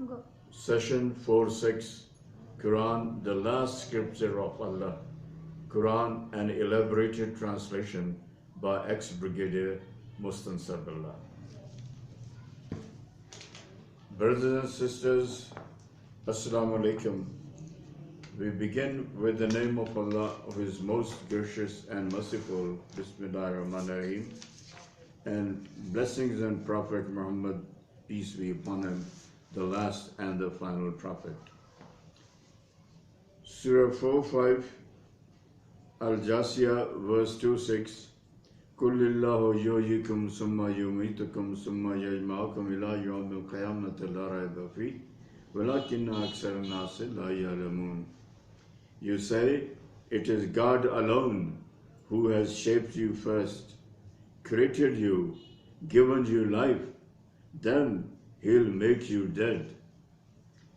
Go. Session 4-6, Quran, the last scripture of Allah. Quran, an elaborated translation by ex-Brigadier Mustansar Billah. Brothers and sisters, Assalamu alaikum. We begin with the name of Allah, who is most gracious and merciful. Bismillahirrahmanirrahim. And blessings on Prophet Muhammad, peace be upon him, the last and the final prophet. Surah 4:5, Al-Jasiyah, verse 2:6. Kullillahu yuhyikum summa yumitukum summa yajma'ukum ila yawmil qiyamati la rayba fi walakinna aktsara an-nasi la ya'lamun. You say, it is God alone who has shaped you first, created you, given you life, then He'll make you dead,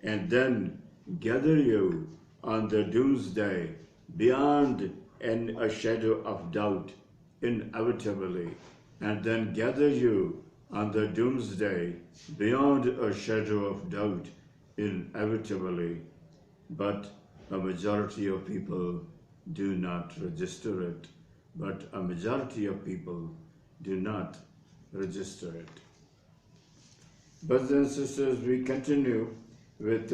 and then gather you on the doomsday beyond a shadow of doubt, inevitably, and then gather you on the doomsday beyond a shadow of doubt, inevitably. But a majority of people do not register it. But a majority of people do not register it. Brothers and sisters, we continue with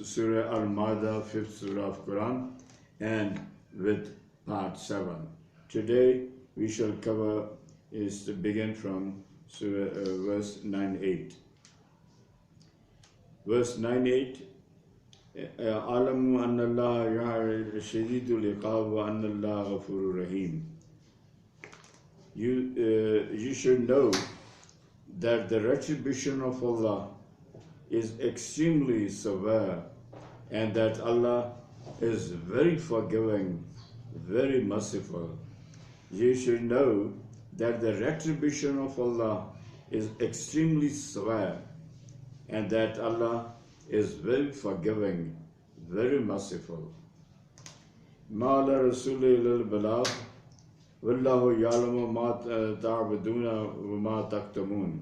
Surah Al-Ma'idah, 5th Surah of Quran, and with part 7. Today we shall cover is to begin from Surah verse 9-8. Verse 9-8. Alamu anna Allah shadidul iqab wa anna Allah ghafurur rahim. You should know that the retribution of Allah is extremely severe, and that Allah is very forgiving, very merciful. You should know that the retribution of Allah is extremely severe, and that Allah is very forgiving, very merciful. Ma ala rasuli illa al-balagh wallahu ya'lamu ma ta'buduna wa ma taktumun.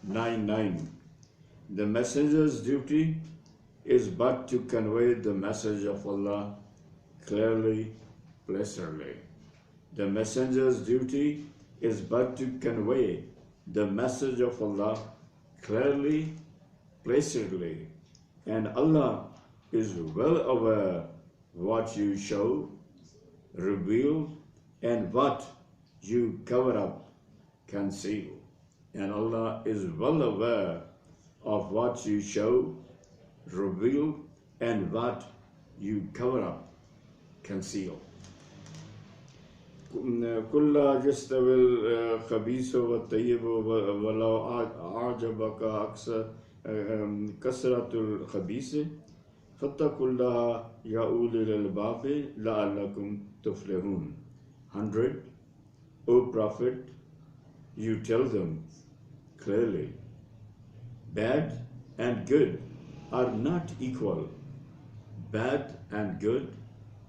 9:9. The messenger's duty is but to convey the message of Allah clearly, placidly. The messenger's duty is but to convey the message of Allah clearly, placidly. And Allah is well aware what you show, reveal, and what you cover up, conceal. And Allah is well aware of what you show, reveal, and what you cover up, conceal. كُلَّا يَسْتَوِي الْخَبِيثُ وَالطَّيِّبُ وَلَوْ أَعْجَبَكَ كَثْرَةُ الْخَبِيثِ فَاتَّقُوا اللَّهَ يَا أُولِي الْأَلْبَابِ لَعَلَّكُمْ تُفْلِحُونَ. 100. O Prophet, you tell them clearly, bad and good are not equal. Bad and good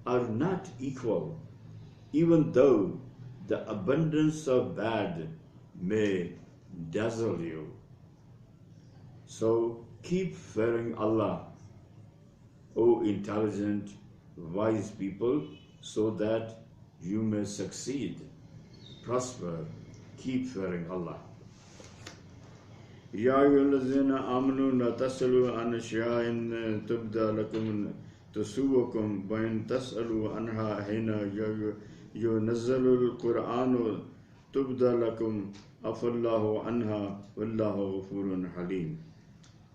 are not equal, even though the abundance of bad may dazzle you. So keep fearing Allah, O intelligent, wise people, so that you may succeed, prosper. Keep fearing Allah. Ya ayyuhallazina amanu la tasalu an ashya'in tubda lakum tusuwakum wa in tasalu anha hina yunazzalu al-Qur'anu tubda lakum afallahu anha wallahu ghafurun halim.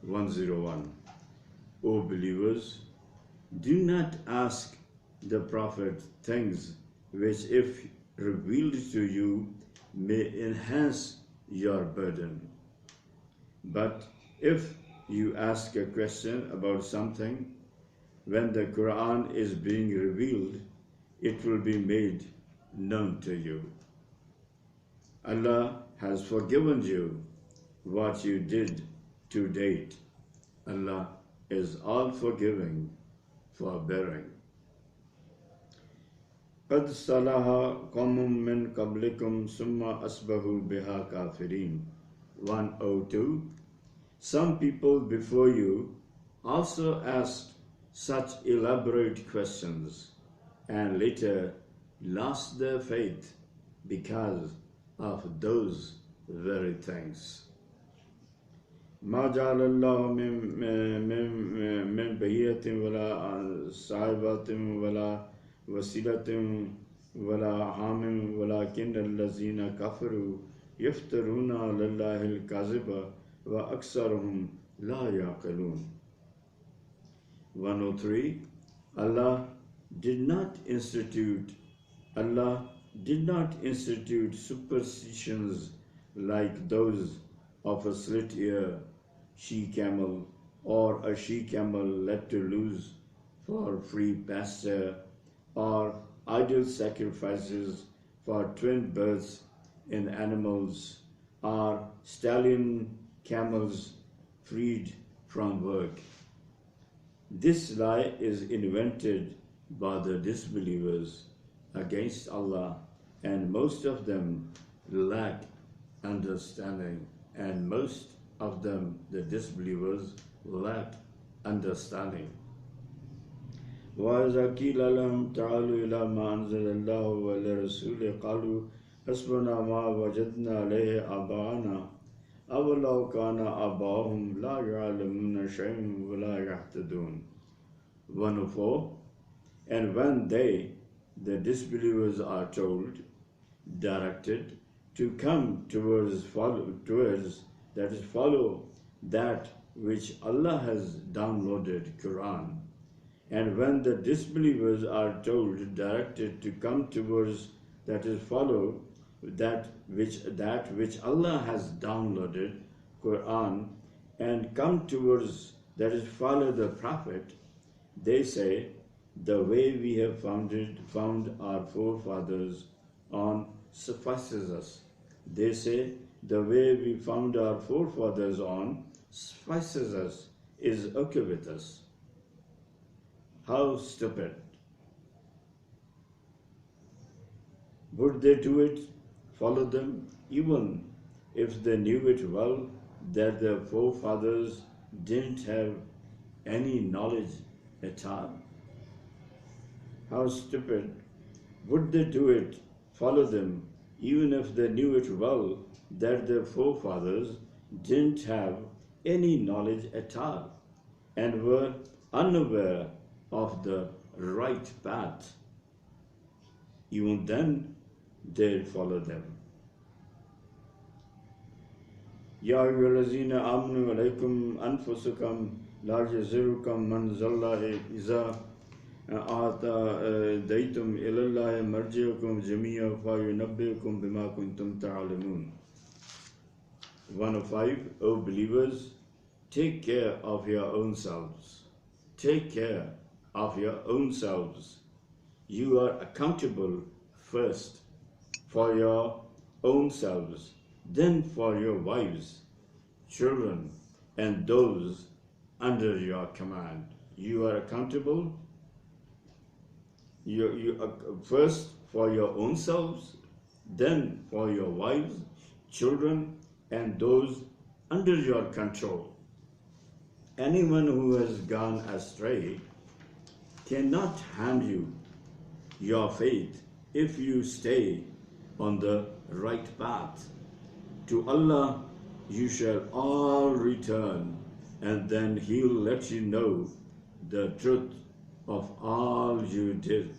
101. O believers, do not ask the Prophet things which, if revealed to you, may enhance your burden. But if you ask a question about something, when the Quran is being revealed, it will be made known to you. Allah has forgiven you what you did to date. Allah is all forgiving, forbearing. قَدْ صَلَحَ قَوْمٌ مِّن قَبْلِكُمْ ثُمَّ أَصْبَحُوا بِهَا كَافِرِينَ. 102. Some people before you also asked such elaborate questions and later lost their faith because of those very things. ما جعل الله من بهية ولا صاحبة ولا وسيلة ولا حام ولكن الذين كفروا يفترون على الله الكذب وأكثرهم لا يعقلون. 103. Allah did not institute superstitions like those of a slit ear she-camel or a she-camel let to loose for free pasture or idol sacrifices for twin births in animals or stallion camels freed from work. This lie is invented by the disbelievers against Allah, and most of them lack understanding, and most of them, the disbelievers, lack understanding. وَإِذَا قِيلَ لَهُمْ تَعَالُوا إِلَى مَا أَنزَلَ اللَّهُ وَإِلَى رَسُولِهِ قَالُوا حَسْبُنَا مَا وَجَدْنَا عَلَيْهِ آبَاءَنَا أَوَلَوْ كَانَ آبَاؤُهُمْ لَا يَعْلَمُونَ شَيْئًا وَلَا يَهْتَدُونَ. 104. And when they, the disbelievers, are told, directed, to come follow that which Allah has downloaded, Quran. And when the disbelievers are told, directed to come towards, follow that which Allah has downloaded, Quran, and come towards, follow the Prophet, they say, the way we have found our forefathers on suffices us. They say, the way we found our forefathers on suffices us, is okay with us. How stupid. Would they do it, follow them, even if they knew it well that their forefathers didn't have any knowledge at all? How stupid. Would they do it, follow them, even if they knew it well that their forefathers didn't have any knowledge at all and were unaware of the right path? Even then, they'd follow them. Ya ayyuhallazina amanu alaykum anfusakum la yazirukum man zalla iza daytum ilallahi marji'ukum jami'a fa yunabbi'ukum bima kuntum ta'lamun. 105. O believers, take care of your own selves. Take care of your own selves. You are accountable first for your own selves, then for your wives, children, and those under your command. You are accountable first for your own selves, then for your wives, children, and those under your control. Anyone who has gone astray cannot hand you your faith if you stay on the right path. To Allah you shall all return, and then He'll let you know the truth of all you did,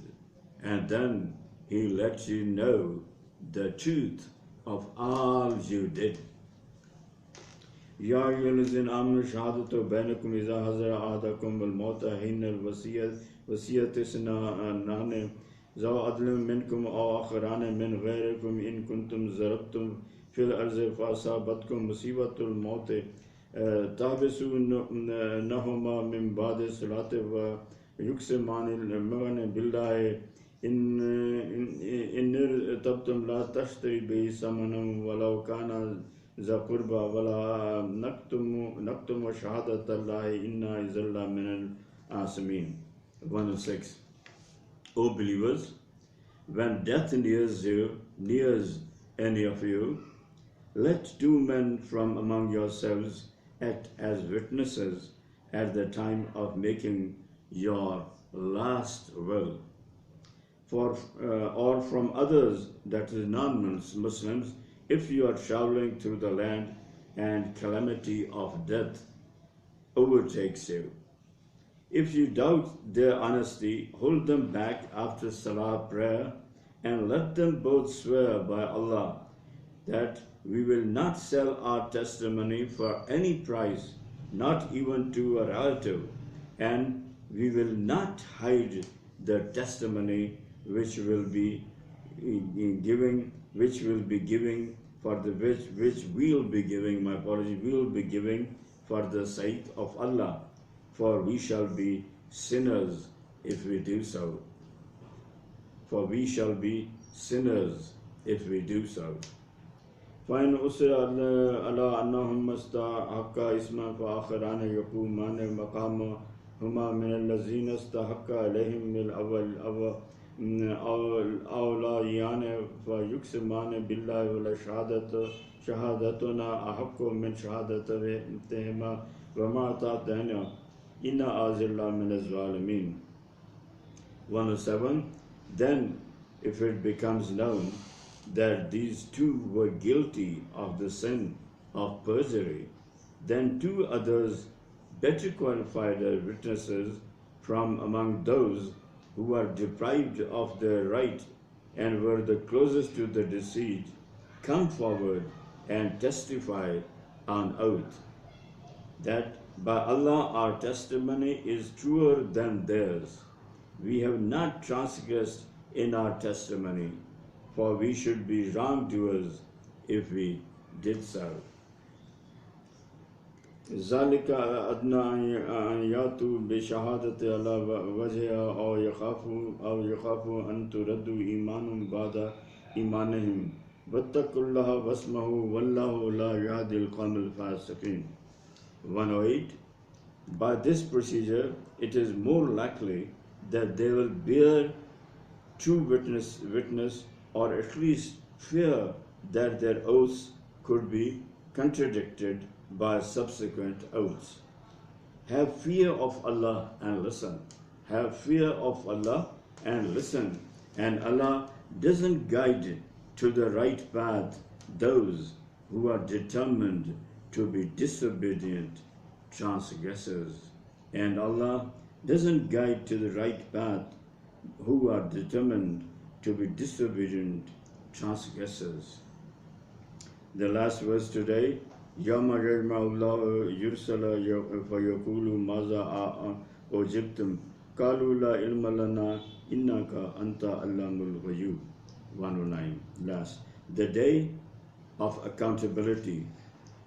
and then He'll let you know the truth of all you did. Ya ayyuhallazina amanu shahadatu bainakum idha hazara ahadakum wal mauta hina al wasiyati isnani zaw adlun minkum aw akharana min ghayrikum in kuntum zarabtum fil arzi fa asabatkum musibatul maut tabisunahuma min ba'di salati wa yuksimani al-maghani billahi in irtabtum la tashtari bi samanan walau kana za qurba wala naktumu shahadat allahi inna izalla min al-asimin. 106. O believers, when death nears any of you, let two men from among yourselves act as witnesses at the time of making your last will. Or from others, that is non-Muslims, if you are traveling through the land and calamity of death overtakes you. If you doubt their honesty, hold them back after Salah prayer and let them both swear by Allah that we will not sell our testimony for any price, not even to a relative, and we will not hide the testimony which will be giving for the which we'll be giving, my apology, we'll be giving for the sake of Allah, for we shall be sinners if we do so. For we shall be sinners if we do so. فإن أسر على أنهم استحق اسما فآخران يقومان مقامهما من الذين استحق عليهم الأوليان فيقسمان بالله ولا شهادتنا أحق من شهادتهما وما تعطينا إن أعوذ بالله من الظالمين. 107. Then, if it becomes known that these two were guilty of the sin of perjury, then two others better qualified as witnesses from among those who were deprived of their right and were the closest to the deceit come forward and testify on oath that by Allah our testimony is truer than theirs. We have not transgressed in our testimony, for we should be wrongdoers if we did so. ذلك أدنى أن يأتوا بشهادة على وجهها أو يخافوا أن تردوا إيمان بعد إيمانهم واتقوا الله واسمعوا والله لا يهدي القوم الفاسقين. 108. By this procedure, it is more likely that they will bear true witness, or at least fear that their oaths could be contradicted by subsequent oaths. Have fear of Allah and listen. Have fear of Allah and listen. And Allah doesn't guide to the right path those who are determined to be disobedient transgressors. And Allah doesn't guide to the right path who are determined to be disobedient transgressors. The last verse today, يَوْمَ يَجْمَعُ اللَّهُ يُرْسَلَ فَيَقُولُ مَاذَا أُجِبْتُمْ قَالُوا لَا عِلْمَ لَنَا إِنَّكَ أَنْتَ عَلَّامُ الْغُيُوبِ. 109. Last. The day of accountability,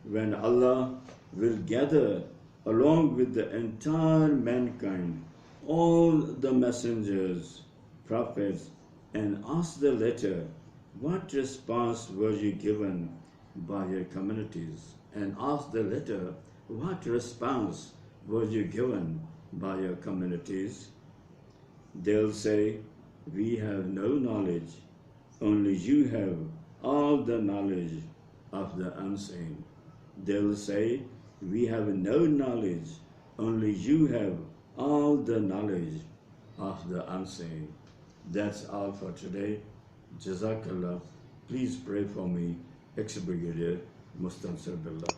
when Allah will gather along with the entire mankind, all the messengers, prophets, and ask the latter, what response were you given by your communities? And ask the latter, what response were you given by your communities? They'll say, we have no knowledge, only you have all the knowledge of the unseen. They'll say, we have no knowledge, only you have all the knowledge of the unseen. That's all for today. Jazakallah. Please pray for me, ex-Brigadier Mustansir Billah.